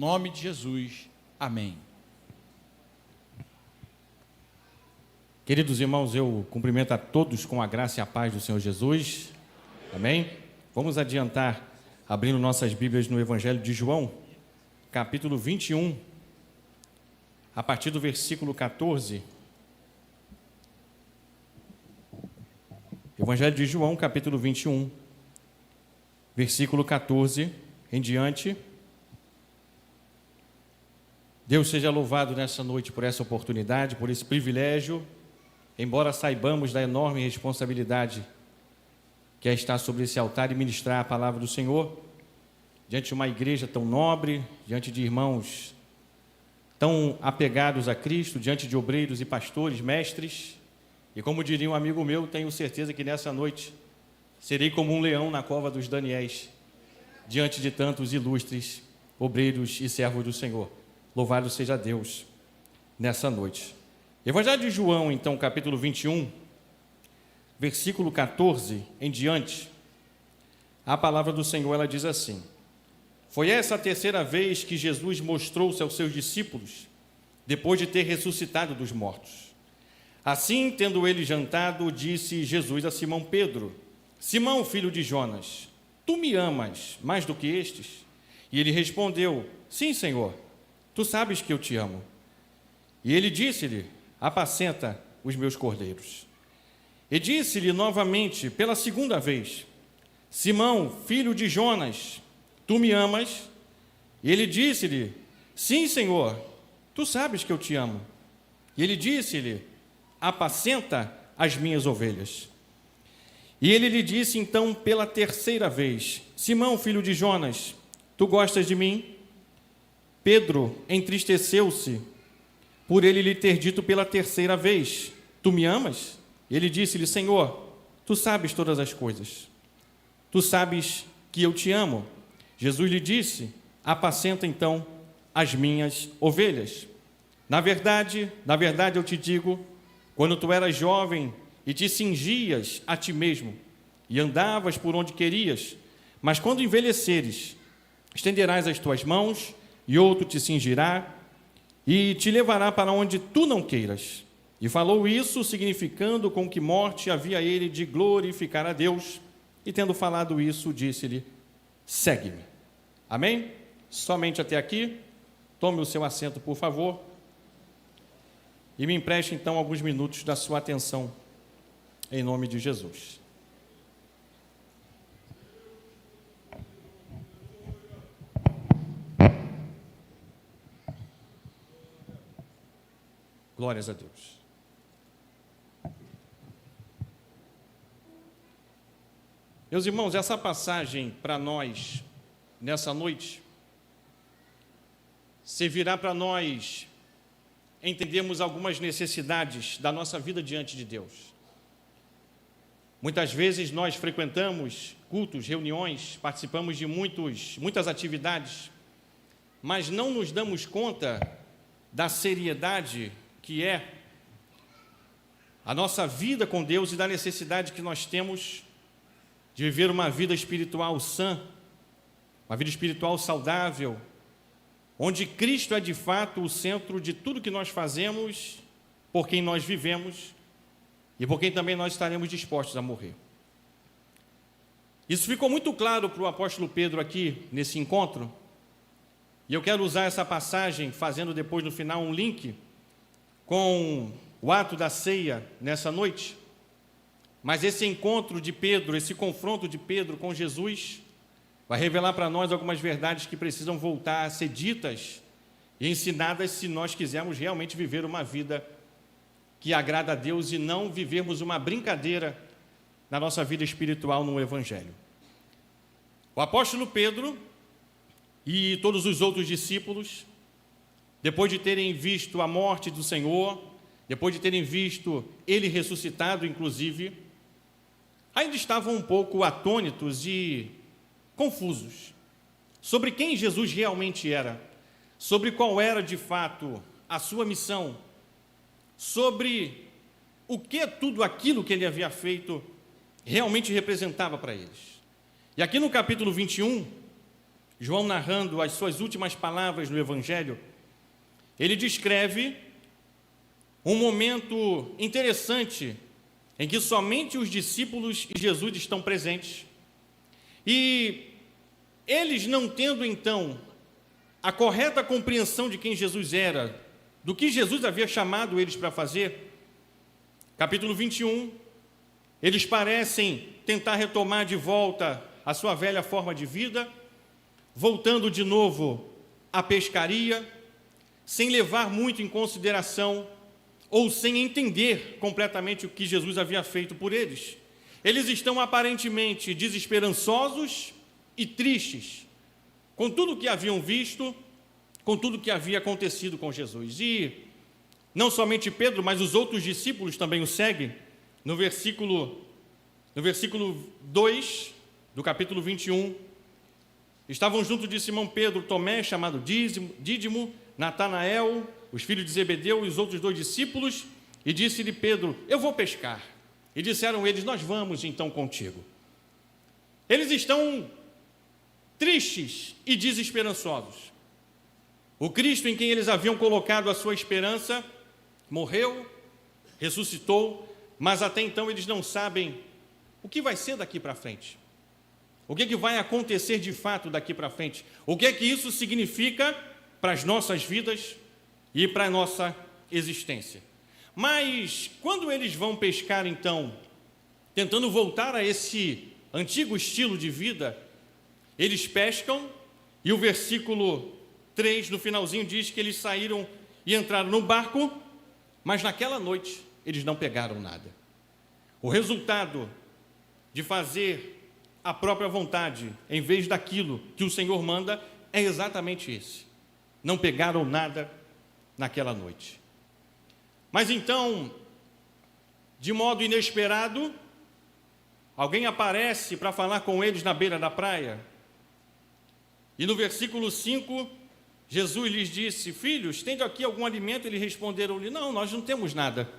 Em nome de Jesus, amém. Queridos irmãos, eu cumprimento a todos com a graça e a paz do Senhor Jesus, amém? Vamos adiantar, abrindo nossas Bíblias no Evangelho de João, capítulo 21, a partir do versículo 14. Evangelho de João, capítulo 21, versículo 14 em diante. Deus seja louvado nessa noite por essa oportunidade, por esse privilégio, embora saibamos da enorme responsabilidade que é estar sobre esse altar e ministrar a palavra do Senhor, diante de uma igreja tão nobre, diante de irmãos tão apegados a Cristo, diante de obreiros e pastores, mestres, e como diria um amigo meu, tenho certeza que nessa noite serei como um leão na cova dos Daniéis, diante de tantos ilustres obreiros e servos do Senhor. Louvado seja Deus nessa noite. Evangelho de João, então, capítulo 21, versículo 14 em diante, a palavra do Senhor, ela diz assim: foi essa a terceira vez que Jesus mostrou-se aos seus discípulos, depois de ter ressuscitado dos mortos. Assim, tendo ele jantado, disse Jesus a Simão Pedro: Simão, filho de Jonas, tu me amas mais do que estes? E ele respondeu: sim, Senhor, tu sabes que eu te amo. E ele disse-lhe: apacenta os meus cordeiros. E disse-lhe novamente, pela segunda vez: Simão, filho de Jonas, tu me amas? E ele disse-lhe: sim, Senhor, tu sabes que eu te amo. E ele disse-lhe: apacenta as minhas ovelhas. E ele lhe disse então pela terceira vez: Simão, filho de Jonas, tu gostas de mim? Pedro entristeceu-se por ele lhe ter dito pela terceira vez: tu me amas? Ele disse-lhe: Senhor, tu sabes todas as coisas, tu sabes que eu te amo. Jesus lhe disse: apacenta então as minhas ovelhas. Na verdade eu te digo, quando tu eras jovem e te cingias a ti mesmo e andavas por onde querias, mas quando envelheceres, estenderás as tuas mãos e outro te cingirá e te levará para onde tu não queiras. E falou isso, significando com que morte havia ele de glorificar a Deus. E tendo falado isso, disse-lhe: segue-me. Amém? Somente até aqui. Tome o seu assento, por favor. E me empreste, então, alguns minutos da sua atenção, em nome de Jesus. Glórias a Deus. Meus irmãos, essa passagem para nós, nessa noite, servirá para nós entendermos algumas necessidades da nossa vida diante de Deus. Muitas vezes nós frequentamos cultos, reuniões, participamos de muitas atividades, mas não nos damos conta da seriedade que é a nossa vida com Deus e da necessidade que nós temos de viver uma vida espiritual sã, uma vida espiritual saudável, onde Cristo é de fato o centro de tudo que nós fazemos, por quem nós vivemos e por quem também nós estaremos dispostos a morrer. Isso ficou muito claro para o apóstolo Pedro aqui nesse encontro, e eu quero usar essa passagem, fazendo depois no final um link com o ato da ceia nessa noite. Mas esse encontro de Pedro, esse confronto de Pedro com Jesus, vai revelar para nós algumas verdades que precisam voltar a ser ditas e ensinadas se nós quisermos realmente viver uma vida que agrada a Deus e não vivermos uma brincadeira na nossa vida espiritual no Evangelho. O apóstolo Pedro e todos os outros discípulos, depois de terem visto a morte do Senhor, depois de terem visto ele ressuscitado, inclusive, ainda estavam um pouco atônitos e confusos sobre quem Jesus realmente era, sobre qual era de fato a sua missão, sobre o que tudo aquilo que ele havia feito realmente representava para eles. E aqui no capítulo 21, João narrando as suas últimas palavras no Evangelho, ele descreve um momento interessante em que somente os discípulos e Jesus estão presentes. E eles, não tendo então a correta compreensão de quem Jesus era, do que Jesus havia chamado eles para fazer, capítulo 21, eles parecem tentar retomar de volta a sua velha forma de vida, voltando de novo à pescaria, sem levar muito em consideração ou sem entender completamente o que Jesus havia feito por eles. Eles estão aparentemente desesperançosos e tristes com tudo o que haviam visto, com tudo o que havia acontecido com Jesus. E não somente Pedro, mas os outros discípulos também o seguem. No versículo 2 do capítulo 21, estavam junto de Simão Pedro, Tomé, chamado Dídimo, Natanael, os filhos de Zebedeu e os outros 2 discípulos, e disse-lhe Pedro: eu vou pescar. E disseram eles: nós vamos então contigo. Eles estão tristes e desesperançosos. O Cristo em quem eles haviam colocado a sua esperança morreu, ressuscitou, mas até então eles não sabem o que vai ser daqui para frente. O que vai acontecer de fato daqui para frente? O que isso significa para as nossas vidas e para a nossa existência? Mas quando eles vão pescar então, tentando voltar a esse antigo estilo de vida, eles pescam e o versículo 3, no finalzinho, diz que eles saíram e entraram no barco, mas naquela noite eles não pegaram nada. O resultado de fazer a própria vontade, em vez daquilo que o Senhor manda, é exatamente esse. Não pegaram nada naquela noite. Mas então, de modo inesperado, alguém aparece para falar com eles na beira da praia. E no versículo 5, Jesus lhes disse: filhos, tende aqui algum alimento? Eles responderam-lhe: não, nós não temos nada.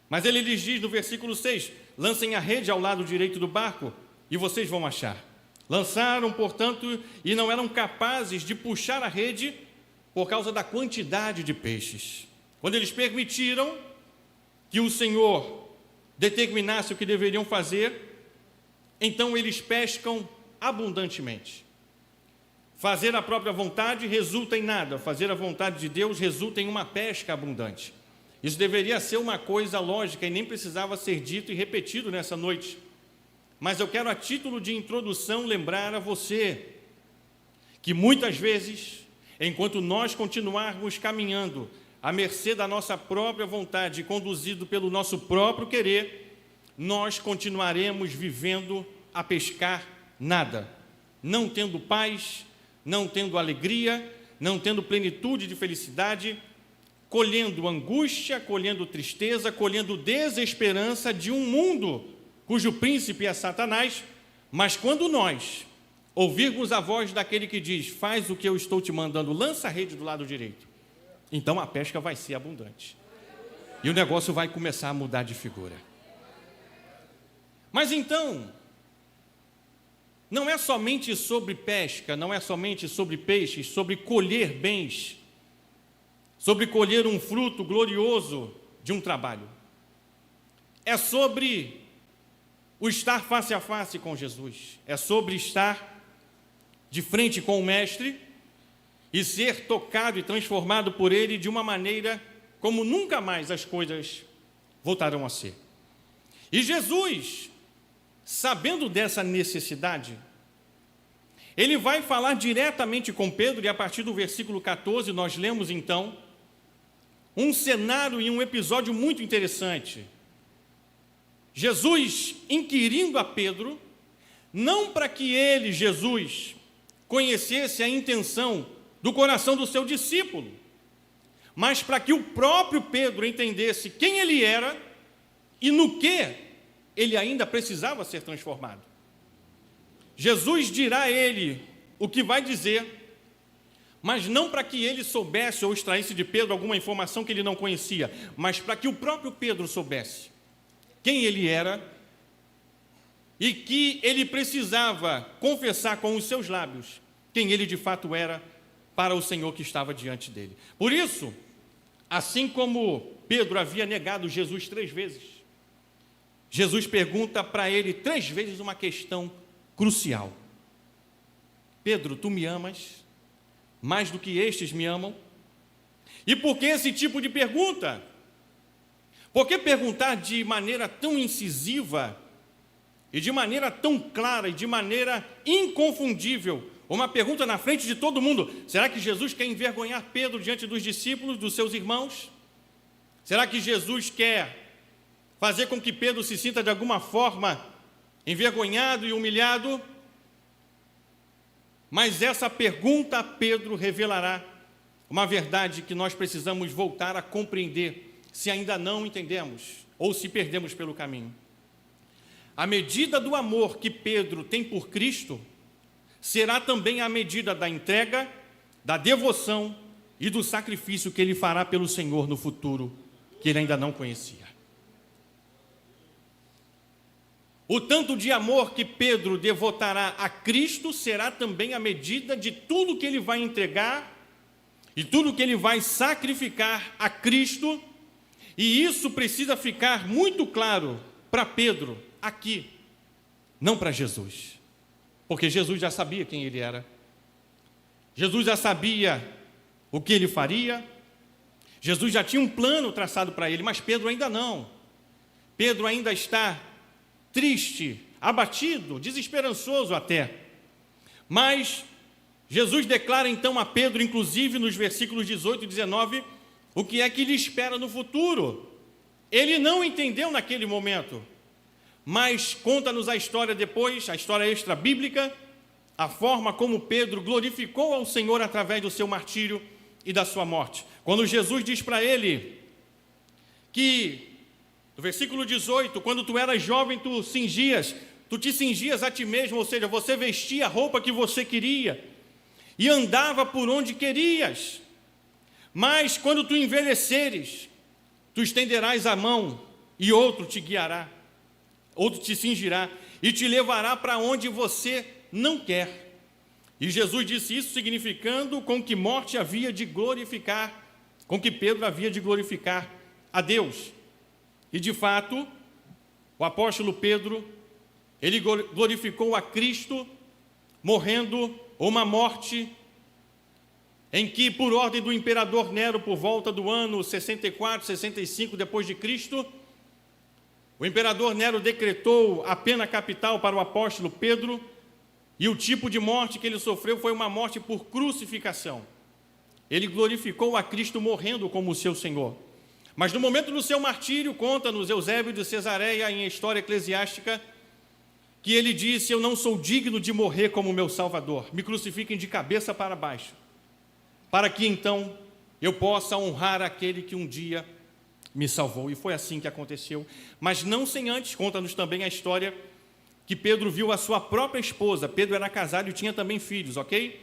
Mas ele lhes diz no versículo 6, lancem a rede ao lado direito do barco e vocês vão achar. Lançaram, portanto, e não eram capazes de puxar a rede por causa da quantidade de peixes. Quando eles permitiram que o Senhor determinasse o que deveriam fazer, então eles pescam abundantemente. Fazer a própria vontade resulta em nada, fazer a vontade de Deus resulta em uma pesca abundante. Isso deveria ser uma coisa lógica e nem precisava ser dito e repetido nessa noite. Mas eu quero, a título de introdução, lembrar a você que muitas vezes, enquanto nós continuarmos caminhando à mercê da nossa própria vontade, conduzido pelo nosso próprio querer, nós continuaremos vivendo a pescar nada, não tendo paz, não tendo alegria, não tendo plenitude de felicidade, colhendo angústia, colhendo tristeza, colhendo desesperança de um mundo cujo príncipe é Satanás. Mas quando nós ouvirmos a voz daquele que diz: faz o que eu estou te mandando, lança a rede do lado direito, então a pesca vai ser abundante e o negócio vai começar a mudar de figura. Mas então, não é somente sobre pesca, não é somente sobre peixes, sobre colher bens, sobre colher um fruto glorioso de um trabalho. É sobre o estar face a face com Jesus, é sobre estar de frente com o Mestre e ser tocado e transformado por Ele de uma maneira como nunca mais as coisas voltarão a ser. E Jesus, sabendo dessa necessidade, Ele vai falar diretamente com Pedro, e a partir do versículo 14 nós lemos então um cenário e um episódio muito interessante. Jesus inquirindo a Pedro, não para que ele, Jesus, conhecesse a intenção do coração do seu discípulo, mas para que o próprio Pedro entendesse quem ele era e no que ele ainda precisava ser transformado. Jesus dirá a ele o que vai dizer, mas não para que ele soubesse ou extraísse de Pedro alguma informação que ele não conhecia, mas para que o próprio Pedro soubesse quem ele era e que ele precisava confessar com os seus lábios quem ele de fato era para o Senhor que estava diante dele. Por isso, assim como Pedro havia negado Jesus 3 vezes, Jesus pergunta para ele 3 vezes uma questão crucial. Pedro, tu me amas mais do que estes me amam? E por que esse tipo de pergunta? Por que perguntar de maneira tão incisiva e de maneira tão clara e de maneira inconfundível uma pergunta na frente de todo mundo? Será que Jesus quer envergonhar Pedro diante dos discípulos, dos seus irmãos? Será que Jesus quer fazer com que Pedro se sinta de alguma forma envergonhado e humilhado? Mas essa pergunta a Pedro revelará uma verdade que nós precisamos voltar a compreender, se ainda não entendemos ou se perdemos pelo caminho. A medida do amor que Pedro tem por Cristo será também a medida da entrega, da devoção e do sacrifício que ele fará pelo Senhor no futuro, que ele ainda não conhecia. O tanto de amor que Pedro devotará a Cristo será também a medida de tudo que ele vai entregar e tudo que ele vai sacrificar a Cristo, e isso precisa ficar muito claro para Pedro aqui, não para Jesus, porque Jesus já sabia quem ele era, Jesus já sabia o que ele faria, Jesus já tinha um plano traçado para ele, mas Pedro ainda não. Pedro ainda está triste, abatido, desesperançoso até. Mas Jesus declara então a Pedro, inclusive nos versículos 18 e 19, o que é que lhe espera no futuro. Ele não entendeu naquele momento, mas conta-nos a história depois, a história extra-bíblica, a forma como Pedro glorificou ao Senhor através do seu martírio e da sua morte. Quando Jesus diz para ele que, no versículo 18, quando tu eras jovem, tu te cingias a ti mesmo, ou seja, você vestia a roupa que você queria e andava por onde querias. Mas quando tu envelheceres, tu estenderás a mão e outro te guiará, outro te cingirá e te levará para onde você não quer. E Jesus disse isso significando com que morte havia de glorificar, com que Pedro havia de glorificar a Deus. E de fato, o apóstolo Pedro, ele glorificou a Cristo, morrendo uma morte em que, por ordem do imperador Nero, por volta do ano 64, 65 depois de Cristo, o imperador Nero decretou a pena capital para o apóstolo Pedro, e o tipo de morte que ele sofreu foi uma morte por crucificação. Ele glorificou a Cristo morrendo como o seu Senhor. Mas no momento do seu martírio, conta-nos Eusébio de Cesareia, em História Eclesiástica, que ele disse: eu não sou digno de morrer como meu Salvador, me crucifiquem de cabeça para baixo, para que então eu possa honrar aquele que um dia me salvou. E foi assim que aconteceu. Mas não sem antes, conta-nos também a história que Pedro viu a sua própria esposa, Pedro era casado e tinha também filhos, ok?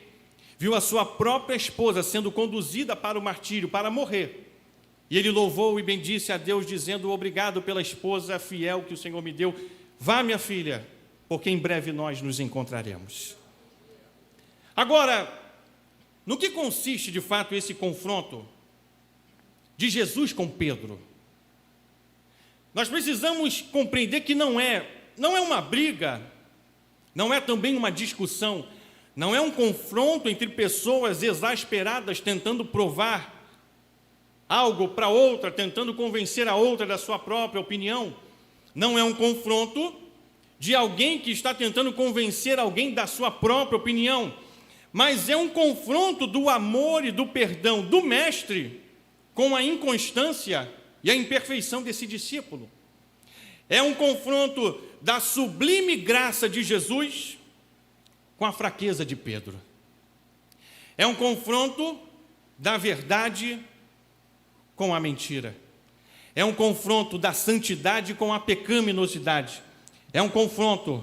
Viu a sua própria esposa sendo conduzida para o martírio, para morrer. E ele louvou e bendisse a Deus, dizendo: obrigado pela esposa fiel que o Senhor me deu. Vá, minha filha, porque em breve nós nos encontraremos. Agora, no que consiste de fato esse confronto de Jesus com Pedro? Nós precisamos compreender que não é uma briga, não é também uma discussão, não é um confronto entre pessoas exasperadas tentando provar algo para outra, tentando convencer a outra da sua própria opinião. Não é um confronto de alguém que está tentando convencer alguém da sua própria opinião, mas é um confronto do amor e do perdão do mestre com a inconstância e a imperfeição desse discípulo. É um confronto da sublime graça de Jesus com a fraqueza de Pedro. É um confronto da verdade com a mentira. É um confronto da santidade com a pecaminosidade. É um confronto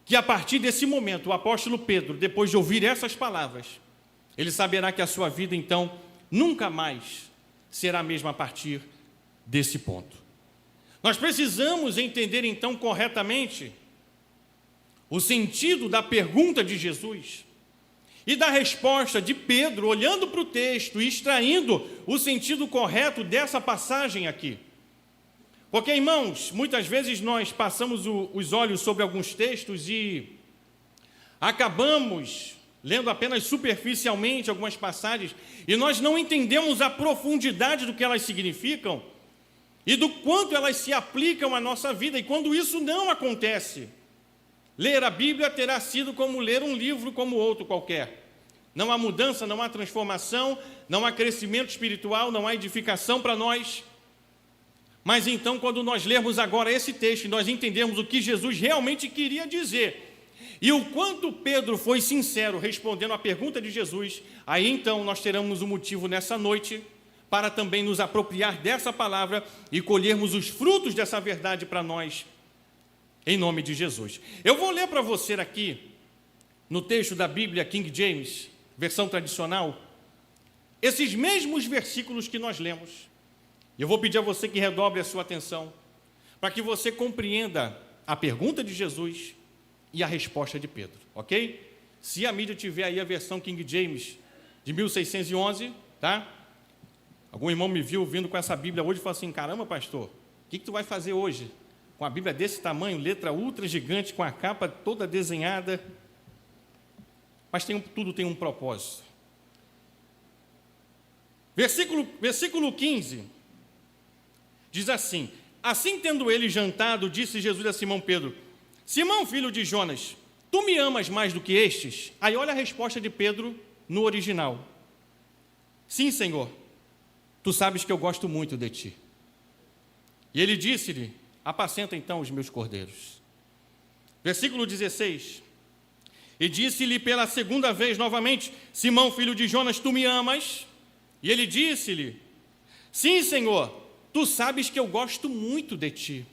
que, a partir desse momento, o apóstolo Pedro, depois de ouvir essas palavras, ele saberá que a sua vida, então, nunca mais será a mesma a partir desse ponto. Nós precisamos entender, então, corretamente o sentido da pergunta de Jesus e da resposta de Pedro, olhando para o texto e extraindo o sentido correto dessa passagem aqui. Porque, irmãos, muitas vezes nós passamos os olhos sobre alguns textos e acabamos lendo apenas superficialmente algumas passagens e nós não entendemos a profundidade do que elas significam e do quanto elas se aplicam à nossa vida. E quando isso não acontece, ler a Bíblia terá sido como ler um livro como outro qualquer. Não há mudança, não há transformação, não há crescimento espiritual, não há edificação para nós. Mas então, quando nós lermos agora esse texto e nós entendermos o que Jesus realmente queria dizer e o quanto Pedro foi sincero respondendo à pergunta de Jesus, aí então nós teremos um motivo nessa noite para também nos apropriar dessa palavra e colhermos os frutos dessa verdade para nós, em nome de Jesus. Eu vou ler para você aqui, no texto da Bíblia King James, versão tradicional, esses mesmos versículos que nós lemos. Eu vou pedir a você que redobre a sua atenção, para que você compreenda a pergunta de Jesus e a resposta de Pedro, ok? Se a mídia tiver aí a versão King James de 1611, tá? Algum irmão me viu vindo com essa Bíblia hoje e falou assim: caramba, pastor, o que tu vai fazer hoje? Com a Bíblia desse tamanho, letra ultra gigante, com a capa toda desenhada. Mas tudo tem um propósito. Versículo 15, diz assim: assim tendo ele jantado, disse Jesus a Simão Pedro: Simão, filho de Jonas, tu me amas mais do que estes? Aí olha a resposta de Pedro no original: sim, Senhor, tu sabes que eu gosto muito de ti. E ele disse-lhe: apacenta então os meus cordeiros. Versículo 16, e disse-lhe pela segunda vez novamente: Simão, filho de Jonas, tu me amas? E ele disse-lhe: sim, Senhor, tu sabes que eu gosto muito de ti.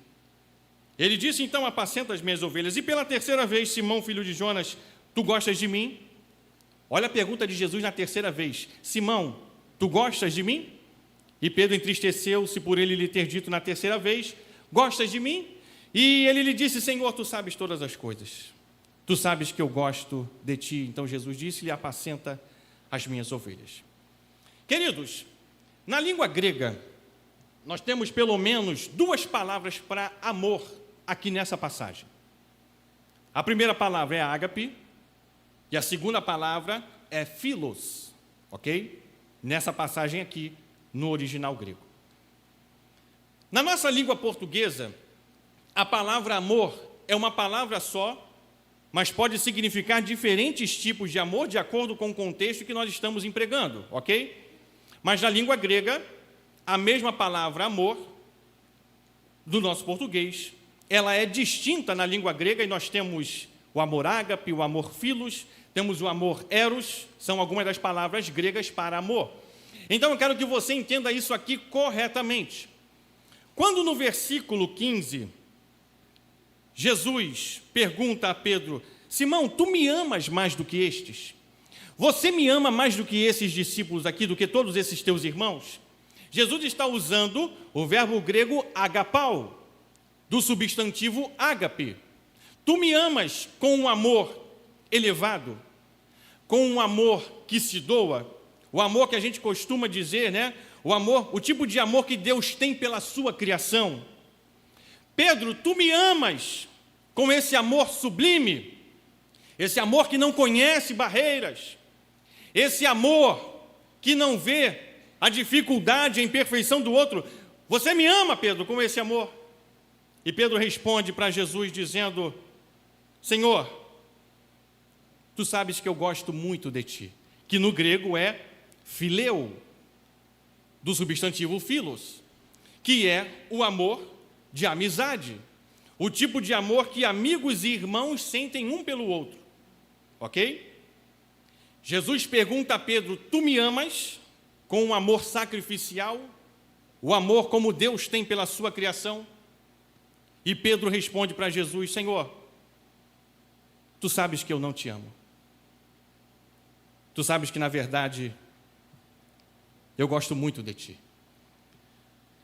Ele disse então: apacenta as minhas ovelhas. E pela terceira vez: Simão, filho de Jonas, tu gostas de mim? Olha a pergunta de Jesus na terceira vez: Simão, tu gostas de mim? E Pedro entristeceu-se por ele lhe ter dito na terceira vez: gostas de mim? E ele lhe disse: Senhor, tu sabes todas as coisas. Tu sabes que eu gosto de ti. Então Jesus disse-lhe: apacenta as minhas ovelhas. Queridos, na língua grega, nós temos pelo menos duas palavras para amor aqui nessa passagem. A primeira palavra é ágape e a segunda palavra é philos, ok? Nessa passagem aqui, no original grego. Na nossa língua portuguesa, a palavra amor é uma palavra só, mas pode significar diferentes tipos de amor de acordo com o contexto que nós estamos empregando, ok? Mas na língua grega, a mesma palavra amor, do nosso português, ela é distinta na língua grega e nós temos o amor ágape, o amor philos, temos o amor eros, são algumas das palavras gregas para amor. Então eu quero que você entenda isso aqui corretamente. Quando no versículo 15, Jesus pergunta a Pedro: Simão, tu me amas mais do que estes? Você me ama mais do que esses discípulos aqui, do que todos esses teus irmãos? Jesus está usando o verbo grego agapau, do substantivo ágape. Tu me amas com um amor elevado, com um amor que se doa, o amor que a gente costuma dizer, né? O amor, o tipo de amor que Deus tem pela sua criação. Pedro, tu me amas com esse amor sublime, esse amor que não conhece barreiras, esse amor que não vê a dificuldade, a imperfeição do outro. Você me ama, Pedro, com esse amor? E Pedro responde para Jesus dizendo: Senhor, tu sabes que eu gosto muito de ti, que no grego é phileu, do substantivo philos, que é o amor de amizade, o tipo de amor que amigos e irmãos sentem um pelo outro, ok? Jesus pergunta a Pedro: tu me amas com um amor sacrificial, o amor como Deus tem pela sua criação? E Pedro responde para Jesus: Senhor, tu sabes que eu não te amo. Tu sabes que, na verdade, eu gosto muito de ti.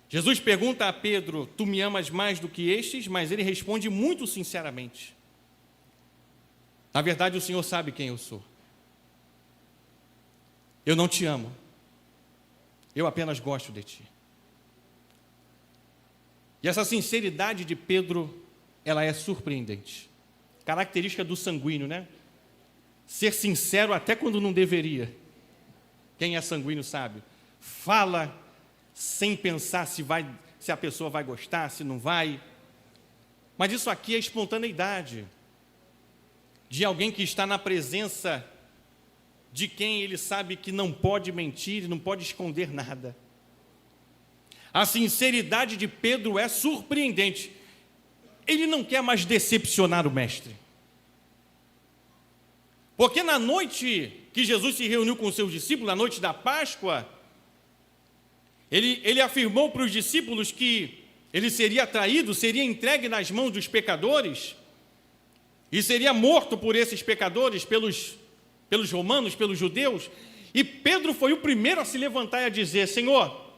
Jesus pergunta a Pedro: tu me amas mais do que estes? Mas ele responde muito sinceramente: Na verdade, o Senhor sabe quem eu sou. Eu não te amo. Eu apenas gosto de ti. E essa sinceridade de Pedro, ela é surpreendente. Característica do sanguíneo, né? Ser sincero até quando não deveria. Quem é sanguíneo sabe. Fala sem pensar se a pessoa vai gostar, se não vai. Mas isso aqui é espontaneidade de alguém que está na presença de quem ele sabe que não pode mentir, não pode esconder nada. A sinceridade de Pedro é surpreendente. Ele não quer mais decepcionar o mestre. Porque na noite que Jesus se reuniu com os seus discípulos, na noite da Páscoa, ele afirmou para os discípulos que ele seria traído, seria entregue nas mãos dos pecadores e seria morto por esses pecadores, pelos romanos, pelos judeus. E Pedro foi o primeiro a se levantar e a dizer: Senhor,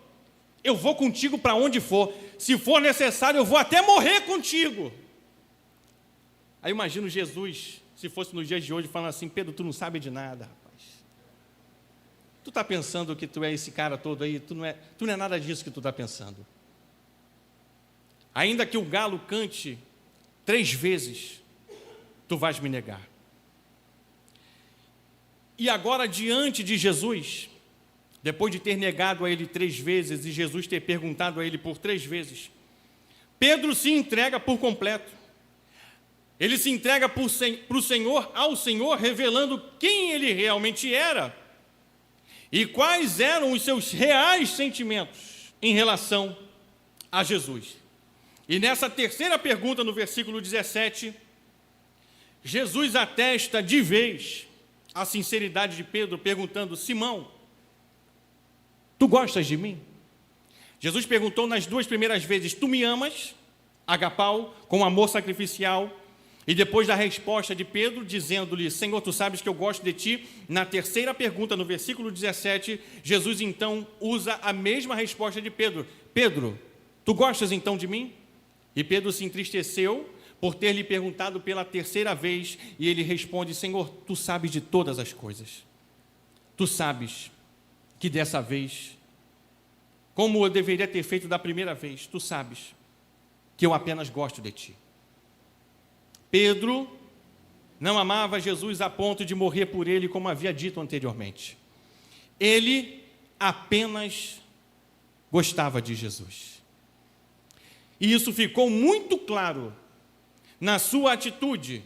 eu vou contigo para onde for, se for necessário eu vou até morrer contigo. Aí imagino Jesus, se fosse nos dias de hoje, falando assim: Pedro, tu não sabe de nada, rapaz. Tu está pensando que tu é esse cara todo aí, tu não é nada disso que tu está pensando. Ainda que o galo cante 3 vezes, tu vais me negar. E agora, diante de Jesus, depois de ter negado a ele 3 vezes e Jesus ter perguntado a ele por 3 vezes, Pedro se entrega por completo. Ele se entrega para o Senhor, ao Senhor, revelando quem ele realmente era e quais eram os seus reais sentimentos em relação a Jesus. E nessa terceira pergunta, no versículo 17, Jesus atesta de vez a sinceridade de Pedro, perguntando: Simão, tu gostas de mim? Jesus perguntou nas 2 primeiras vezes: tu me amas? Agapau, com amor sacrificial. E depois da resposta de Pedro, dizendo-lhe: Senhor, tu sabes que eu gosto de ti. Na terceira pergunta, no versículo 17, Jesus então usa a mesma resposta de Pedro: Pedro, tu gostas então de mim? E Pedro se entristeceu por ter lhe perguntado pela terceira vez, e ele responde: Senhor, tu sabes de todas as coisas. Tu sabes que dessa vez, como eu deveria ter feito da primeira vez, tu sabes que eu apenas gosto de ti. Pedro não amava Jesus a ponto de morrer por ele, como havia dito anteriormente. Ele apenas gostava de Jesus. E isso ficou muito claro na sua atitude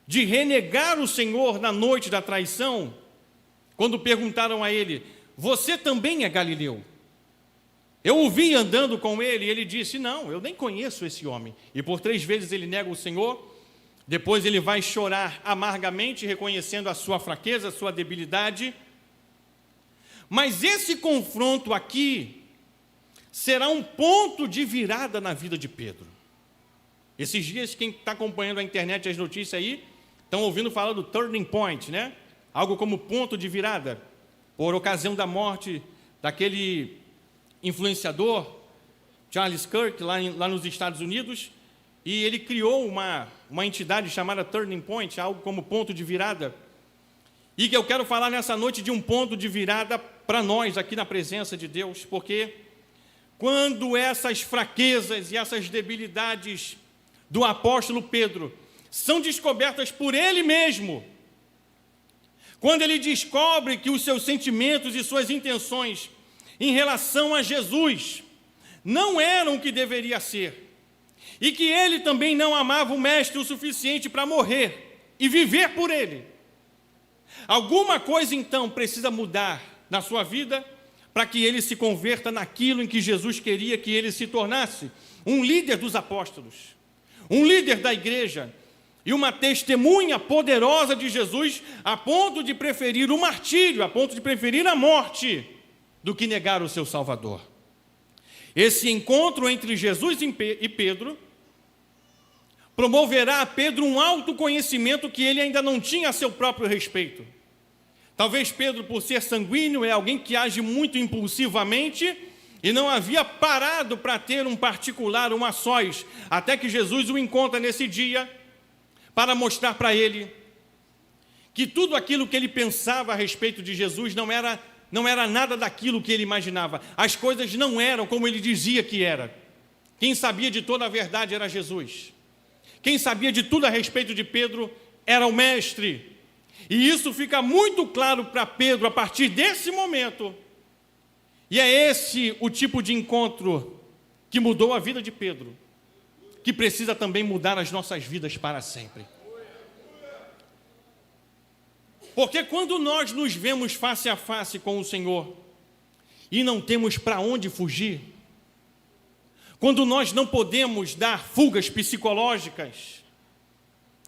de renegar o Senhor na noite da traição, quando perguntaram a ele: você também é galileu? Eu o vi andando com ele, e ele disse: não, eu nem conheço esse homem. E por 3 vezes ele nega o Senhor. Depois ele vai chorar amargamente, reconhecendo a sua fraqueza, a sua debilidade. Mas esse confronto aqui será um ponto de virada na vida de Pedro. Esses dias, quem está acompanhando a internet e as notícias aí, estão ouvindo falar do turning point, né? Algo como ponto de virada, por ocasião da morte daquele influenciador, Charles Kirk, lá nos Estados Unidos, e ele criou uma entidade chamada Turning Point, algo como ponto de virada, e que eu quero falar nessa noite de um ponto de virada para nós aqui na presença de Deus, porque quando essas fraquezas e essas debilidades do apóstolo Pedro são descobertas por ele mesmo, quando ele descobre que os seus sentimentos e suas intenções em relação a Jesus não eram o que deveria ser, e que ele também não amava o mestre o suficiente para morrer e viver por ele, alguma coisa então precisa mudar na sua vida para que ele se converta naquilo em que Jesus queria que ele se tornasse: um líder dos apóstolos, um líder da igreja e uma testemunha poderosa de Jesus, a ponto de preferir o martírio, a ponto de preferir a morte do que negar o seu Salvador. Esse encontro entre Jesus e Pedro promoverá a Pedro um autoconhecimento que ele ainda não tinha a seu próprio respeito. Talvez Pedro, por ser sanguíneo, é alguém que age muito impulsivamente e não havia parado para ter um particular, um a sós, até que Jesus o encontra nesse dia para mostrar para ele que tudo aquilo que ele pensava a respeito de Jesus não era nada daquilo que ele imaginava. As coisas não eram como ele dizia que era. Quem sabia de toda a verdade era Jesus. Quem sabia de tudo a respeito de Pedro era o Mestre. E isso fica muito claro para Pedro a partir desse momento. E é esse o tipo de encontro que mudou a vida de Pedro, que precisa também mudar as nossas vidas para sempre. Porque quando nós nos vemos face a face com o Senhor e não temos para onde fugir, quando nós não podemos dar fugas psicológicas,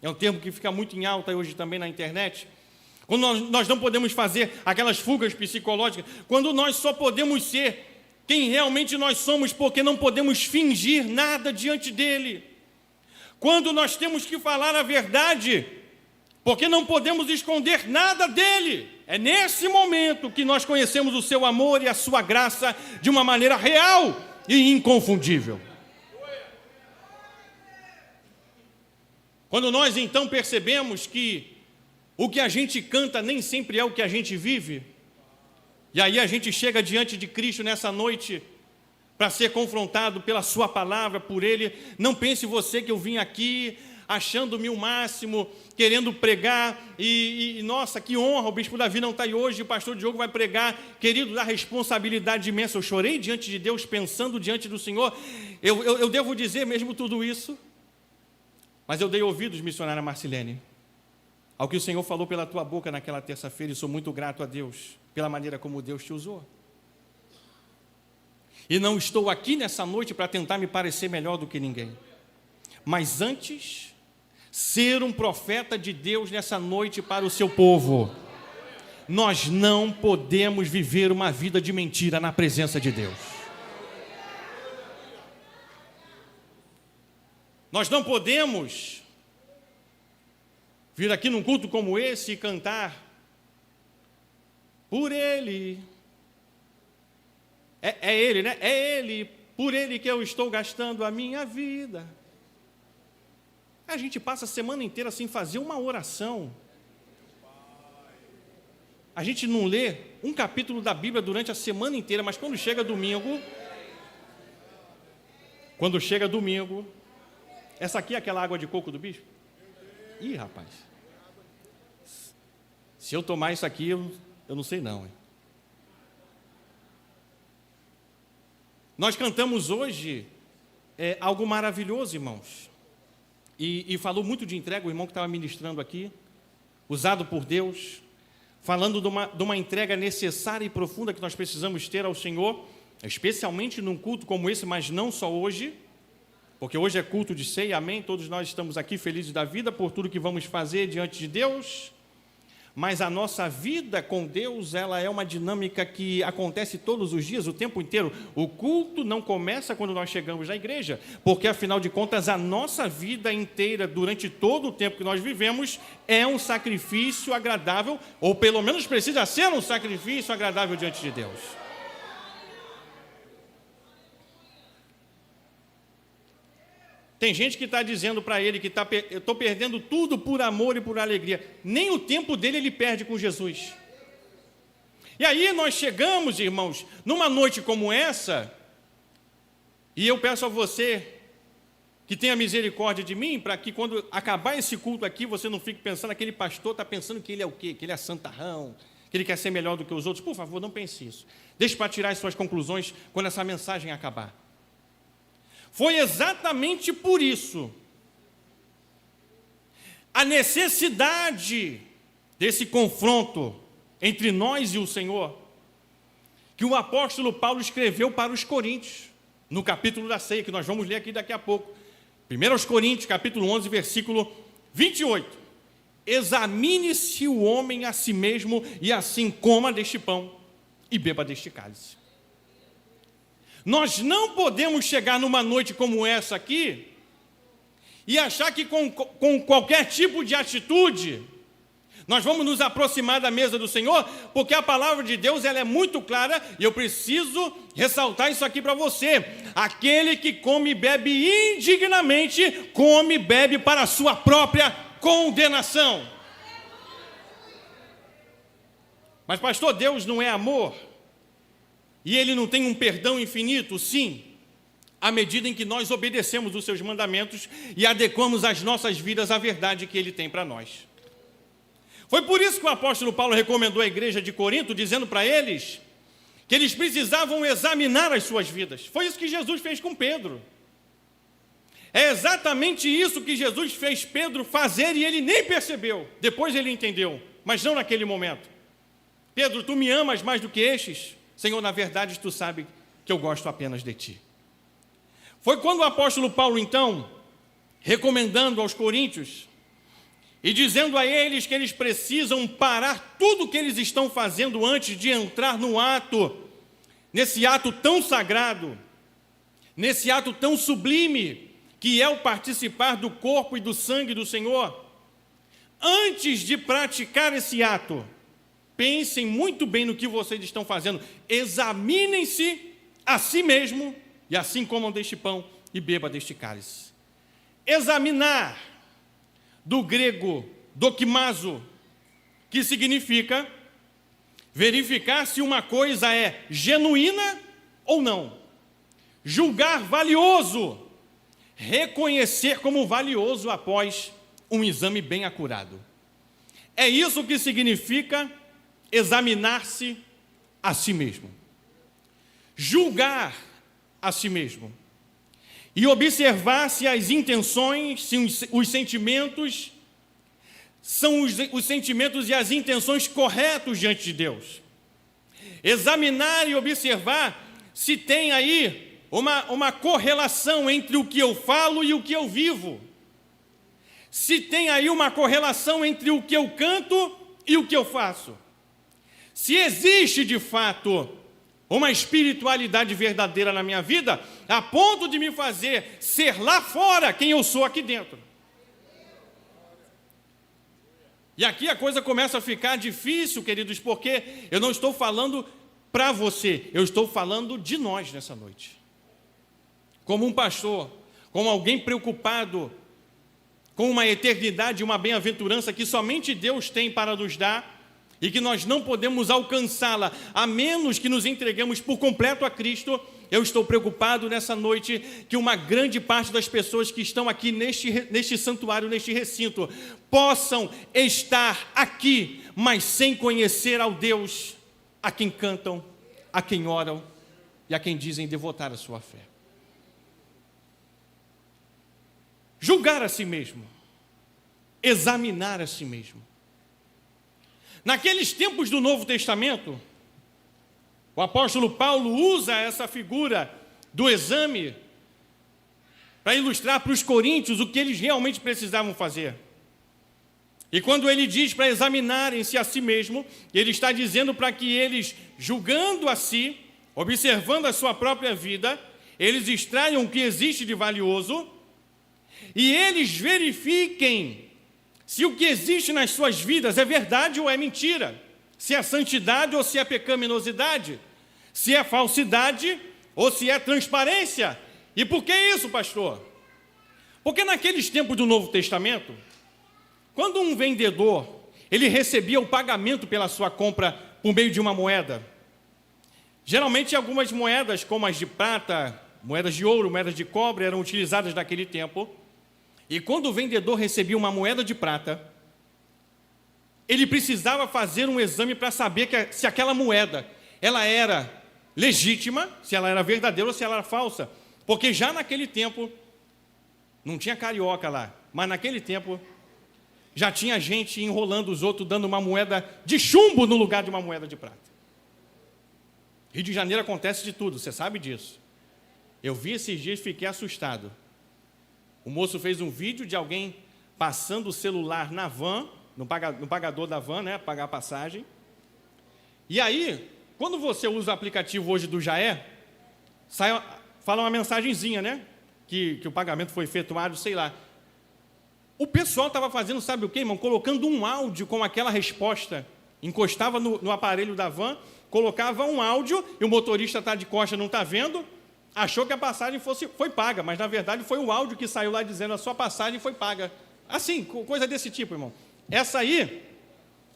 é um termo que fica muito em alta hoje também na internet, quando nós não podemos fazer aquelas fugas psicológicas, quando nós só podemos ser quem realmente nós somos, porque não podemos fingir nada diante dele, quando nós temos que falar a verdade, porque não podemos esconder nada dele, é nesse momento que nós conhecemos o seu amor e a sua graça de uma maneira real e inconfundível. Quando nós então percebemos que o que a gente canta nem sempre é o que a gente vive, e aí a gente chega diante de Cristo nessa noite para ser confrontado pela sua palavra, por ele. Não pense você que eu vim aqui achando-me o máximo, querendo pregar, e nossa, que honra, o bispo Davi não está aí hoje, o pastor Diogo vai pregar, querido, da responsabilidade imensa. Eu chorei diante de Deus, pensando diante do Senhor. Eu devo dizer mesmo tudo isso, mas eu dei ouvidos, missionária Marcilene, ao que o Senhor falou pela tua boca naquela terça-feira, e sou muito grato a Deus pela maneira como Deus te usou. E não estou aqui nessa noite para tentar me parecer melhor do que ninguém, mas antes ser um profeta de Deus nessa noite para o seu povo. Nós não podemos viver uma vida de mentira na presença de Deus. Nós não podemos vir aqui num culto como esse e cantar por Ele. É Ele, né? É Ele, por Ele que eu estou gastando a minha vida. A gente passa a semana inteira sem fazer uma oração. A gente não lê um capítulo da Bíblia durante a semana inteira, mas quando chega domingo, essa aqui é aquela água de coco do bispo? Ih, rapaz, se eu tomar isso aqui, eu não sei não, hein? Nós cantamos hoje algo maravilhoso, irmãos. E falou muito de entrega, o irmão que estava ministrando aqui, usado por Deus, falando de uma entrega necessária e profunda que nós precisamos ter ao Senhor, especialmente num culto como esse, mas não só hoje, porque hoje é culto de ceia, amém? Todos nós estamos aqui felizes da vida por tudo que vamos fazer diante de Deus, mas a nossa vida com Deus, ela é uma dinâmica que acontece todos os dias, o tempo inteiro. O culto não começa quando nós chegamos na igreja, porque afinal de contas a nossa vida inteira, durante todo o tempo que nós vivemos, é um sacrifício agradável, ou pelo menos precisa ser um sacrifício agradável diante de Deus. Tem gente que está dizendo para ele que eu estou perdendo tudo por amor e por alegria. Nem o tempo dele ele perde com Jesus. E aí nós chegamos, irmãos, numa noite como essa, e eu peço a você que tenha misericórdia de mim, para que quando acabar esse culto aqui, você não fique pensando, aquele pastor está pensando que ele é o quê? Que ele é santarrão, que ele quer ser melhor do que os outros. Por favor, não pense isso. Deixe para tirar as suas conclusões quando essa mensagem acabar. Foi exatamente por isso, a necessidade desse confronto entre nós e o Senhor, que o apóstolo Paulo escreveu para os Coríntios, no capítulo da ceia, que nós vamos ler aqui daqui a pouco. 1 Coríntios, capítulo 11, versículo 28. Examine-se o homem a si mesmo, e assim coma deste pão e beba deste cálice. Nós não podemos chegar numa noite como essa aqui e achar que com qualquer tipo de atitude nós vamos nos aproximar da mesa do Senhor, porque a palavra de Deus ela é muito clara, e eu preciso ressaltar isso aqui para você. Aquele que come e bebe indignamente, come e bebe para a sua própria condenação. Mas, pastor, Deus não é amor? E Ele não tem um perdão infinito? Sim, à medida em que nós obedecemos os seus mandamentos e adequamos as nossas vidas à verdade que Ele tem para nós. Foi por isso que o apóstolo Paulo recomendou à igreja de Corinto, dizendo para eles que eles precisavam examinar as suas vidas. Foi isso que Jesus fez com Pedro. É exatamente isso que Jesus fez Pedro fazer e ele nem percebeu. Depois ele entendeu, mas não naquele momento. Pedro, tu me amas mais do que estes? Senhor, na verdade, tu sabes que eu gosto apenas de ti. Foi quando o apóstolo Paulo, então, recomendando aos coríntios e dizendo a eles que eles precisam parar tudo o que eles estão fazendo antes de entrar no ato, nesse ato tão sagrado, nesse ato tão sublime, que é o participar do corpo e do sangue do Senhor. Antes de praticar esse ato, pensem muito bem no que vocês estão fazendo, examinem-se a si mesmo, e assim comam deste pão e beba deste cálice. Examinar, do grego dokimazo, que significa verificar se uma coisa é genuína ou não. Julgar valioso, reconhecer como valioso após um exame bem acurado. É isso que significa examinar-se a si mesmo. Julgar a si mesmo. E observar se as intenções, se os sentimentos são os sentimentos e as intenções corretos diante de Deus. Examinar e observar se tem aí uma correlação entre o que eu falo e o que eu vivo. Se tem aí uma correlação entre o que eu canto e o que eu faço. Se existe de fato uma espiritualidade verdadeira na minha vida, a ponto de me fazer ser lá fora quem eu sou aqui dentro. E aqui a coisa começa a ficar difícil, queridos, porque eu não estou falando para você, eu estou falando de nós nessa noite. Como um pastor, como alguém preocupado com uma eternidade e uma bem-aventurança que somente Deus tem para nos dar, e que nós não podemos alcançá-la, a menos que nos entreguemos por completo a Cristo. Eu estou preocupado nessa noite que uma grande parte das pessoas que estão aqui neste santuário, neste recinto, possam estar aqui, mas sem conhecer ao Deus a quem cantam, a quem oram e a quem dizem devotar a sua fé. Julgar a si mesmo, examinar a si mesmo. Naqueles tempos do Novo Testamento, o apóstolo Paulo usa essa figura do exame para ilustrar para os coríntios o que eles realmente precisavam fazer. E quando ele diz para examinarem-se a si mesmo, ele está dizendo para que eles, julgando a si, observando a sua própria vida, eles extraiam o que existe de valioso e eles verifiquem se o que existe nas suas vidas é verdade ou é mentira, se é santidade ou se é pecaminosidade, se é falsidade ou se é transparência. E por que isso, pastor? Porque naqueles tempos do Novo Testamento, quando um vendedor, ele recebia o pagamento pela sua compra por meio de uma moeda, geralmente algumas moedas, como as de prata, moedas de ouro, moedas de cobre, eram utilizadas naquele tempo. E quando o vendedor recebia uma moeda de prata, ele precisava fazer um exame para saber se aquela moeda ela era legítima, se ela era verdadeira ou se ela era falsa. Porque já naquele tempo, não tinha carioca lá, mas naquele tempo já tinha gente enrolando os outros, dando uma moeda de chumbo no lugar de uma moeda de prata. Rio de Janeiro acontece de tudo, você sabe disso. Eu vi esses dias e fiquei assustado. O moço fez um vídeo de alguém passando o celular na van, no pagador da van, né, pagar a passagem. E aí, quando você usa o aplicativo hoje do Jaé, fala uma mensagenzinha, né, que o pagamento foi efetuado, sei lá. O pessoal estava fazendo, sabe o quê, irmão? Colocando um áudio com aquela resposta. Encostava no aparelho da van, colocava um áudio, e o motorista está de costa, não está vendo, achou que a passagem foi paga, mas na verdade foi o áudio que saiu lá dizendo a sua passagem foi paga. Assim, coisa desse tipo, irmão. Essa aí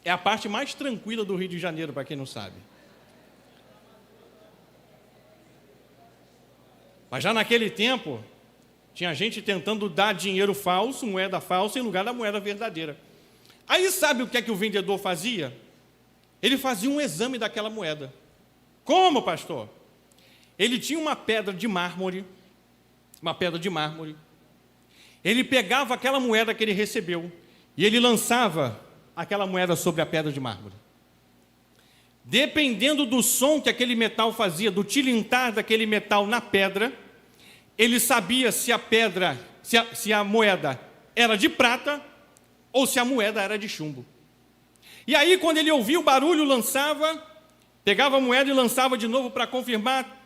É a parte mais tranquila do Rio de Janeiro, para quem não sabe. Mas já naquele tempo, tinha gente tentando dar dinheiro falso, moeda falsa, em lugar da moeda verdadeira. Aí sabe o que é que o vendedor fazia? Ele fazia um exame daquela moeda. Como, pastor? Ele tinha uma pedra de mármore, ele pegava aquela moeda que ele recebeu e ele lançava aquela moeda sobre a pedra de mármore. Dependendo do som que aquele metal fazia, do tilintar daquele metal na pedra, ele sabia se a pedra, se a moeda era de prata ou se a moeda era de chumbo. E aí, quando ele ouvia o barulho, lançava, pegava a moeda e lançava de novo para confirmar.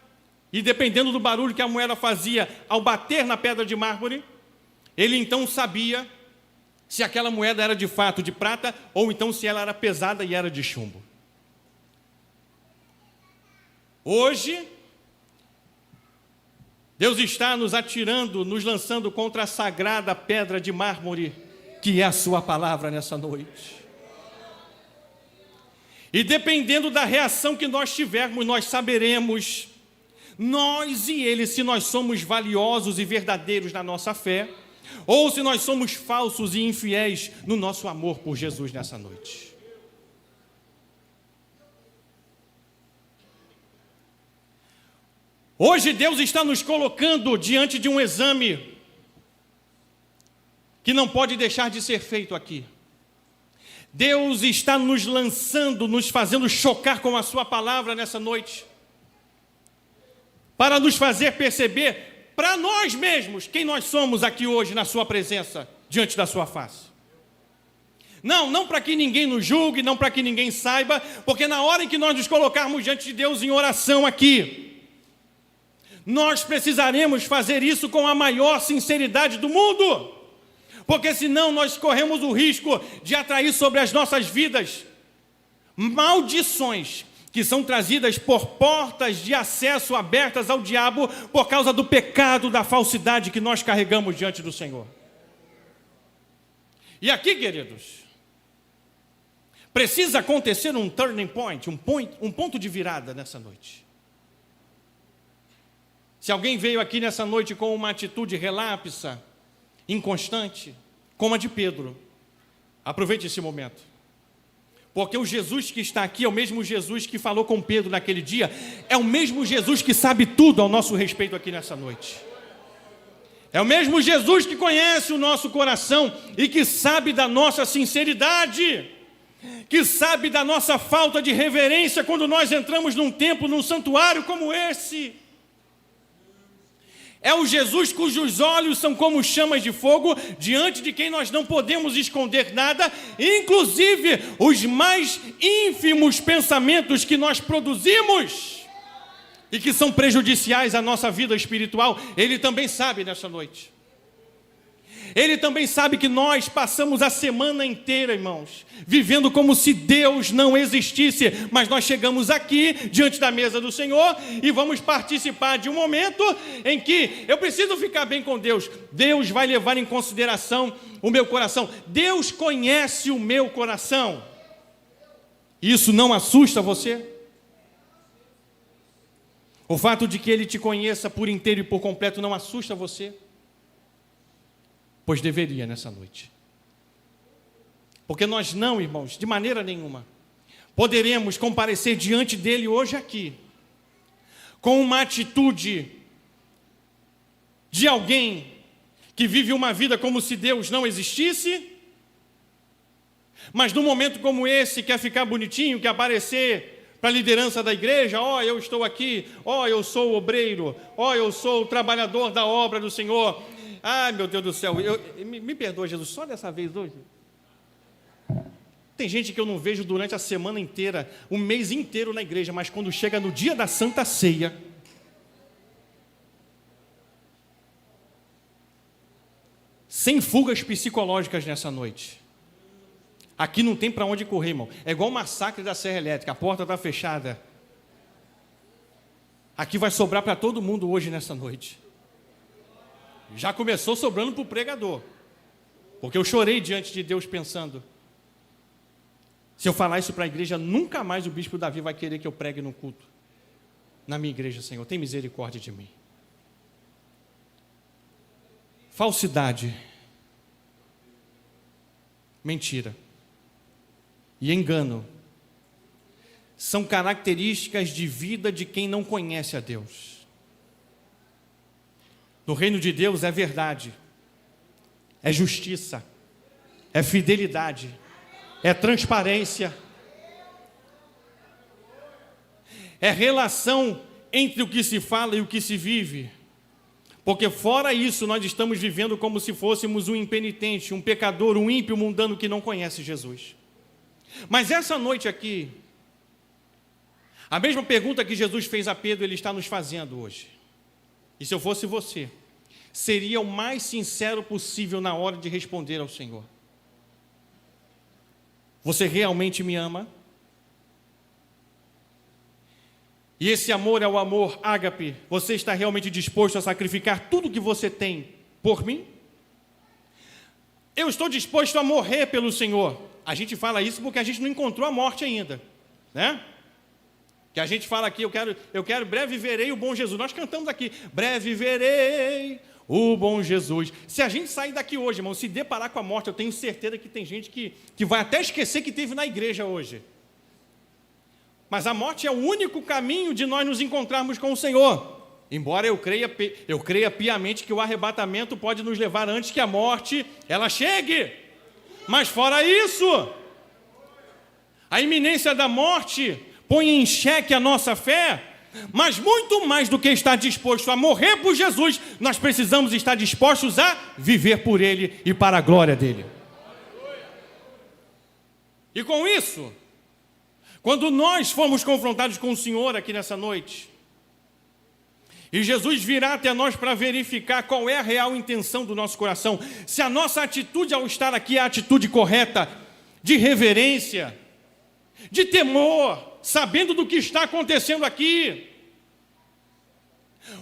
E dependendo do barulho que a moeda fazia ao bater na pedra de mármore, ele então sabia se aquela moeda era de fato de prata ou então se ela era pesada e era de chumbo. Hoje, Deus está nos atirando, nos lançando contra a sagrada pedra de mármore, que é a sua palavra nessa noite. E dependendo da reação que nós tivermos, nós saberemos, nós e ele, se nós somos valiosos e verdadeiros na nossa fé, ou se nós somos falsos e infiéis no nosso amor por Jesus nessa noite. Hoje Deus está nos colocando diante de um exame que não pode deixar de ser feito aqui. Deus está nos lançando, nos fazendo chocar com a sua palavra nessa noite, para nos fazer perceber para nós mesmos quem nós somos aqui hoje na sua presença, diante da sua face. Não para que ninguém nos julgue, não para que ninguém saiba, porque na hora em que nós nos colocarmos diante de Deus em oração aqui, nós precisaremos fazer isso com a maior sinceridade do mundo, porque senão nós corremos o risco de atrair sobre as nossas vidas maldições que são trazidas por portas de acesso abertas ao diabo por causa do pecado da falsidade que nós carregamos diante do Senhor. E aqui, queridos, precisa acontecer um turning point, um ponto de virada nessa noite. Se alguém veio aqui nessa noite com uma atitude relapsa, inconstante, como a de Pedro, aproveite esse momento. Porque o Jesus que está aqui é o mesmo Jesus que falou com Pedro naquele dia, é o mesmo Jesus que sabe tudo ao nosso respeito aqui nessa noite. É o mesmo Jesus que conhece o nosso coração e que sabe da nossa sinceridade, que sabe da nossa falta de reverência quando nós entramos num templo, num santuário como esse. É o Jesus cujos olhos são como chamas de fogo, diante de quem nós não podemos esconder nada, inclusive os mais ínfimos pensamentos que nós produzimos e que são prejudiciais à nossa vida espiritual. Ele também sabe nessa noite. Ele também sabe que nós passamos a semana inteira, irmãos, vivendo como se Deus não existisse, mas nós chegamos aqui, diante da mesa do Senhor, e vamos participar de um momento em que eu preciso ficar bem com Deus. Deus vai levar em consideração o meu coração. Deus conhece o meu coração. Isso não assusta você? O fato de que Ele te conheça por inteiro e por completo não assusta você? Pois deveria nessa noite. Porque nós não, irmãos, de maneira nenhuma, poderemos comparecer diante dele hoje aqui, com uma atitude de alguém que vive uma vida como se Deus não existisse, mas num momento como esse, quer ficar bonitinho, quer aparecer para a liderança da igreja, eu estou aqui, eu sou o obreiro, eu sou o trabalhador da obra do Senhor. Ai, meu Deus do céu, me perdoa, Jesus, só dessa vez hoje. Tem gente que eu não vejo durante a semana inteira, o mês inteiro na igreja, mas quando chega no dia da Santa Ceia, sem fugas psicológicas nessa noite. Aqui não tem para onde correr, irmão. É igual o massacre da Serra Elétrica, a porta está fechada. Aqui vai sobrar para todo mundo hoje nessa noite. Já começou sobrando para o pregador, porque eu chorei diante de Deus pensando, Se eu falar isso para a igreja, nunca mais o bispo Davi vai querer que eu pregue no culto. Na minha igreja, Senhor, tem misericórdia de mim. Falsidade, mentira e engano são características de vida de quem não conhece a Deus. No reino de Deus é verdade, é justiça, é fidelidade, é transparência, é relação entre o que se fala e o que se vive. Porque fora isso, nós estamos vivendo como se fôssemos um impenitente, um pecador, um ímpio mundano que não conhece Jesus. Mas essa noite aqui, a mesma pergunta que Jesus fez a Pedro, Ele está nos fazendo hoje. E se eu fosse você, seria o mais sincero possível na hora de responder ao Senhor. Você realmente me ama? E esse amor é o amor ágape. Você está realmente disposto a sacrificar tudo que você tem por mim? Eu estou disposto a morrer pelo Senhor. A gente fala isso porque a gente não encontrou a morte ainda, né? Que a gente fala aqui, eu quero, breve verei o bom Jesus. Nós cantamos aqui, breve verei o bom Jesus. Se a gente sair daqui hoje, irmão, se deparar com a morte, eu tenho certeza que tem gente que vai até esquecer que teve na igreja hoje. Mas a morte é o único caminho de nós nos encontrarmos com o Senhor. Embora eu creia piamente que o arrebatamento pode nos levar antes que a morte ela chegue. Mas fora isso, a iminência da morte põe em xeque a nossa fé. Mas muito mais do que estar disposto a morrer por Jesus, nós precisamos estar dispostos a viver por Ele e para a glória dEle. E com isso, quando nós formos confrontados com o Senhor aqui nessa noite, e Jesus virá até nós para verificar qual é a real intenção do nosso coração, se a nossa atitude ao estar aqui é a atitude correta, de reverência, de temor, sabendo do que está acontecendo aqui,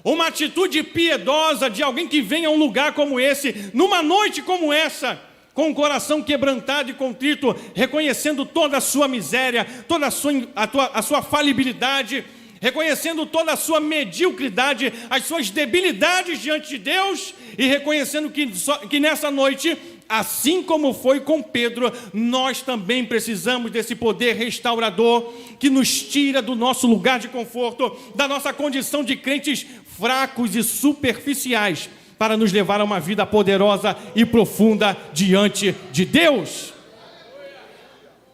uma atitude piedosa de alguém que vem a um lugar como esse, numa noite como essa, com o coração quebrantado e contrito, reconhecendo toda a sua miséria, toda a sua falibilidade, reconhecendo toda a sua mediocridade, as suas debilidades diante de Deus, e reconhecendo que nessa noite, assim como foi com Pedro, nós também precisamos desse poder restaurador, que nos tira do nosso lugar de conforto, da nossa condição de crentes fracos e superficiais, para nos levar a uma vida poderosa e profunda diante de Deus.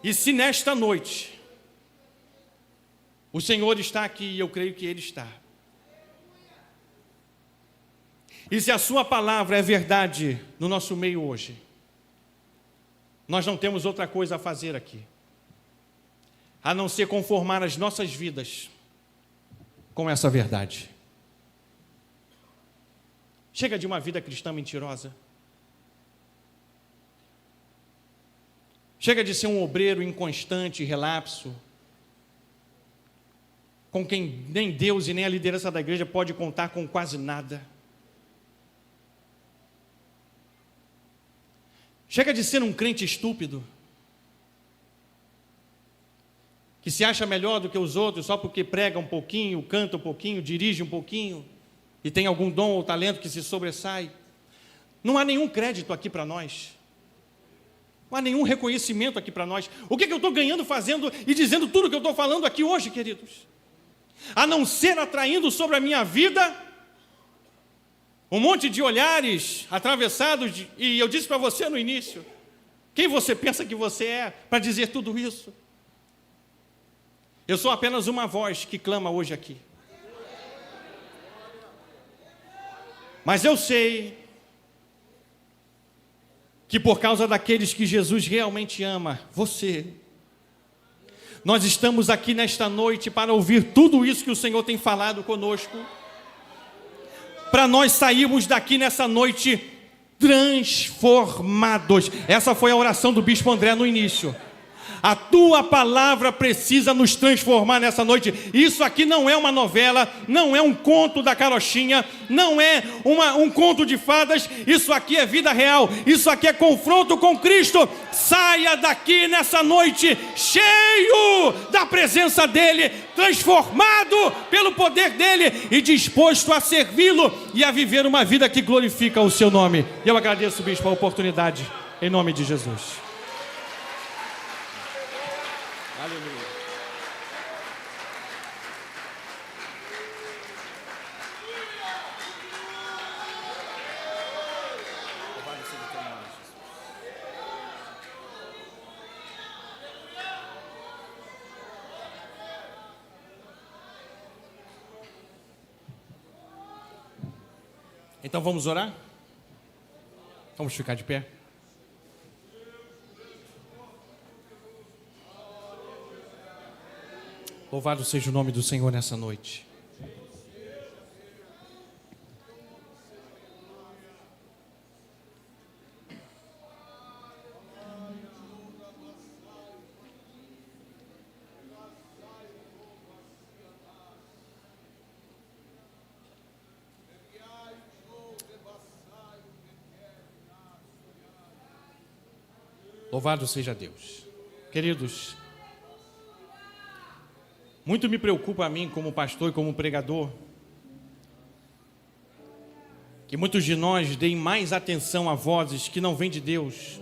E se nesta noite o Senhor está aqui, e eu creio que Ele está, e se a sua palavra é verdade no nosso meio hoje, nós não temos outra coisa a fazer aqui, a não ser conformar as nossas vidas com essa verdade. Chega de uma vida cristã mentirosa. Chega de ser um obreiro inconstante, relapso, com quem nem Deus e nem a liderança da igreja pode contar com quase nada. Chega de ser um crente estúpido, que se acha melhor do que os outros só porque prega um pouquinho, canta um pouquinho, dirige um pouquinho, e tem algum dom ou talento que se sobressai. Não há nenhum crédito aqui para nós. Não há nenhum reconhecimento aqui para nós. O que eu estou ganhando fazendo e dizendo tudo que eu estou falando aqui hoje, queridos? A não ser atraindo sobre a minha vida um monte de olhares atravessados, e eu disse para você no início, quem você pensa que você é para dizer tudo isso? Eu sou apenas uma voz que clama hoje aqui. Mas eu sei que por causa daqueles que Jesus realmente ama, você, nós estamos aqui nesta noite para ouvir tudo isso que o Senhor tem falado conosco, para nós sairmos daqui nessa noite transformados. Essa foi a oração do Bispo André no início. A tua palavra precisa nos transformar nessa noite. Isso aqui não é uma novela, não é um conto da carochinha, não é um conto de fadas. Isso aqui é vida real, isso aqui é confronto com Cristo. Saia daqui nessa noite cheio da presença dEle, transformado pelo poder dEle e disposto a servi-lo e a viver uma vida que glorifica o seu nome. E eu agradeço, bispo, a oportunidade, em nome de Jesus. Aleluia. Então vamos orar? Vamos ficar de pé? Louvado seja o nome do Senhor nessa noite. Louvado seja Deus. Queridos, muito me preocupa a mim como pastor e como pregador que muitos de nós deem mais atenção a vozes que não vêm de Deus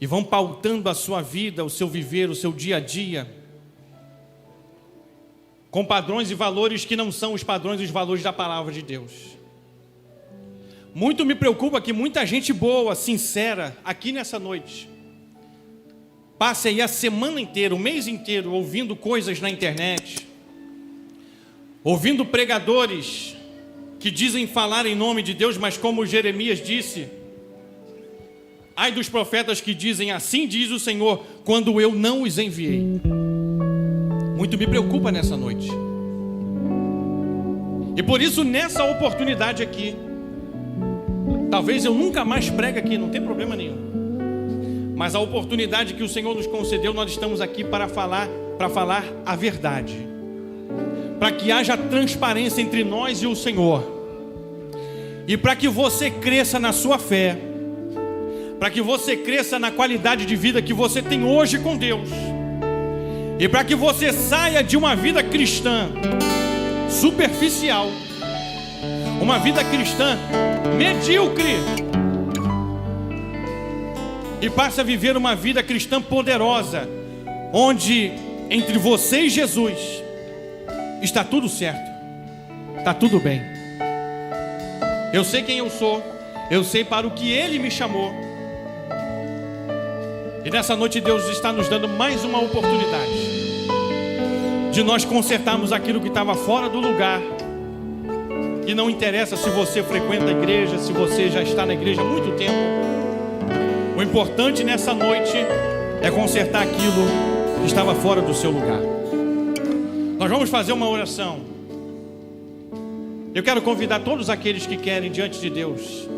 e vão pautando a sua vida, o seu viver, o seu dia a dia com padrões e valores que não são os padrões e os valores da palavra de Deus. Muito me preocupa que muita gente boa, sincera, aqui nessa noite, passe aí a semana inteira, o mês inteiro, ouvindo coisas na internet, ouvindo pregadores que dizem falar em nome de Deus, mas como Jeremias disse, ai dos profetas que dizem, assim diz o Senhor, quando eu não os enviei. Muito me preocupa nessa noite. E por isso, nessa oportunidade aqui, talvez eu nunca mais pregue aqui, não tem problema nenhum. Mas a oportunidade que o Senhor nos concedeu, nós estamos aqui para falar a verdade. Para que haja transparência entre nós e o Senhor. E para que você cresça na sua fé. Para que você cresça na qualidade de vida que você tem hoje com Deus. E para que você saia de uma vida cristã superficial, uma vida cristã medíocre, e passe a viver uma vida cristã poderosa, onde entre você e Jesus está tudo certo, está tudo bem. Eu sei quem eu sou, eu sei para o que Ele me chamou, e nessa noite Deus está nos dando mais uma oportunidade de nós consertarmos aquilo que estava fora do lugar. E não interessa se você frequenta a igreja, se você já está na igreja há muito tempo. O importante nessa noite é consertar aquilo que estava fora do seu lugar. Nós vamos fazer uma oração. Eu quero convidar todos aqueles que querem diante de Deus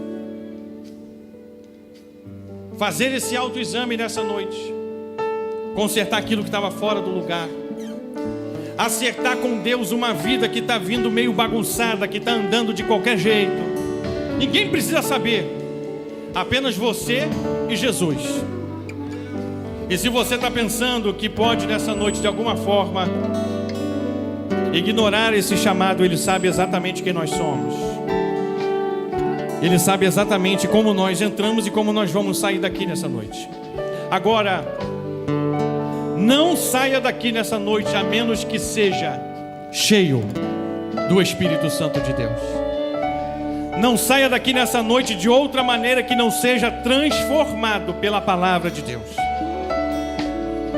fazer esse autoexame nessa noite, consertar aquilo que estava fora do lugar, acertar com Deus uma vida que está vindo meio bagunçada, que está andando de qualquer jeito. Ninguém precisa saber, apenas você e Jesus. E se você está pensando que pode nessa noite de alguma forma ignorar esse chamado, Ele sabe exatamente quem nós somos. Ele sabe exatamente como nós entramos e como nós vamos sair daqui nessa noite. Agora, não saia daqui nessa noite a menos que seja cheio do Espírito Santo de Deus. Não saia daqui nessa noite de outra maneira que não seja transformado pela palavra de Deus.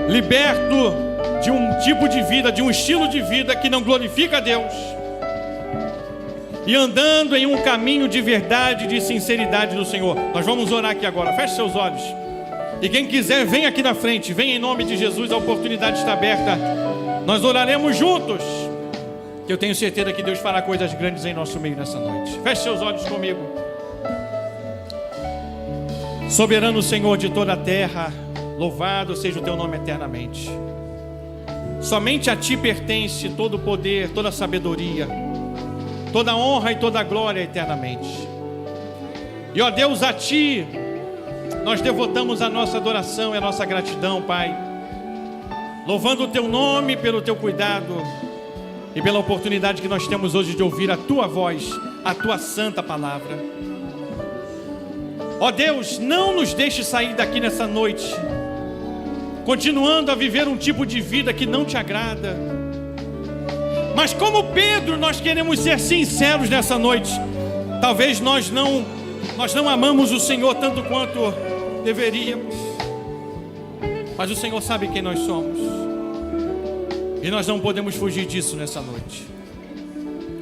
Liberto de um tipo de vida, de um estilo de vida que não glorifica a Deus. E andando em um caminho de verdade, de sinceridade do Senhor. Nós vamos orar aqui agora, feche seus olhos. E quem quiser, vem aqui na frente, vem em nome de Jesus, a oportunidade está aberta. Nós oraremos juntos, que eu tenho certeza que Deus fará coisas grandes em nosso meio nessa noite. Feche seus olhos comigo. Soberano Senhor de toda a terra, Louvado seja o teu nome eternamente. Somente a ti pertence todo o poder, toda a sabedoria, toda a honra e toda a glória eternamente. E ó Deus, a ti nós devotamos a nossa adoração e a nossa gratidão, Pai, louvando o teu nome pelo teu cuidado e pela oportunidade que nós temos hoje de ouvir a tua voz, a tua santa palavra. Ó Deus, não nos deixe sair daqui nessa noite continuando a viver um tipo de vida que não te agrada. Mas como Pedro, nós queremos ser sinceros nessa noite. Talvez nós não amamos o Senhor tanto quanto deveríamos, mas o Senhor sabe quem nós somos, e nós não podemos fugir disso nessa noite.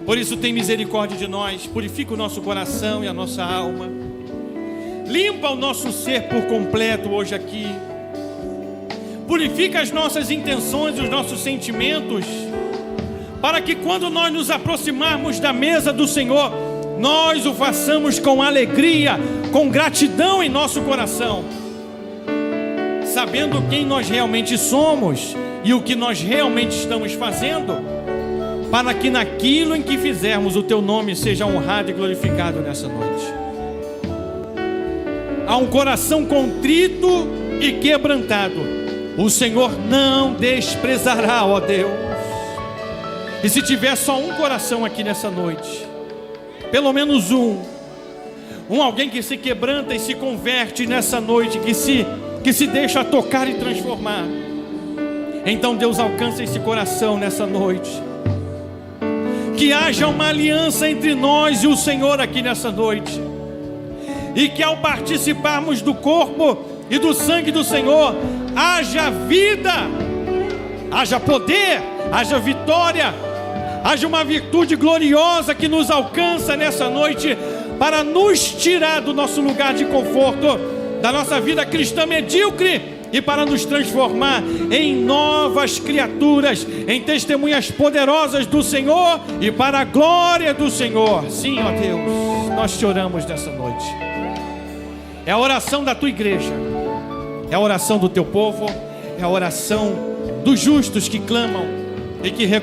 Por isso tem misericórdia de nós, purifica o nosso coração e a nossa alma, limpa o nosso ser por completo hoje aqui, purifica as nossas intenções e os nossos sentimentos, para que quando nós nos aproximarmos da mesa do Senhor, nós o façamos com alegria, com gratidão em nosso coração, sabendo quem nós realmente somos e o que nós realmente estamos fazendo, para que naquilo em que fizermos o teu nome seja honrado e glorificado nessa noite. Há um coração contrito e quebrantado o Senhor não desprezará, ó Deus. E se tiver só um coração aqui nessa noite, pelo menos alguém que se quebranta e se converte nessa noite, que se deixa tocar e transformar, então Deus alcança esse coração nessa noite. Que haja uma aliança entre nós e o Senhor aqui nessa noite, e que ao participarmos do corpo e do sangue do Senhor, haja vida, haja poder, haja vitória, haja uma virtude gloriosa que nos alcança nessa noite, para nos tirar do nosso lugar de conforto, da nossa vida cristã medíocre, e para nos transformar em novas criaturas, em testemunhas poderosas do Senhor e para a glória do Senhor. Sim, ó Deus, nós te oramos nessa noite. É a oração da tua igreja, é a oração do teu povo, é a oração dos justos que clamam e que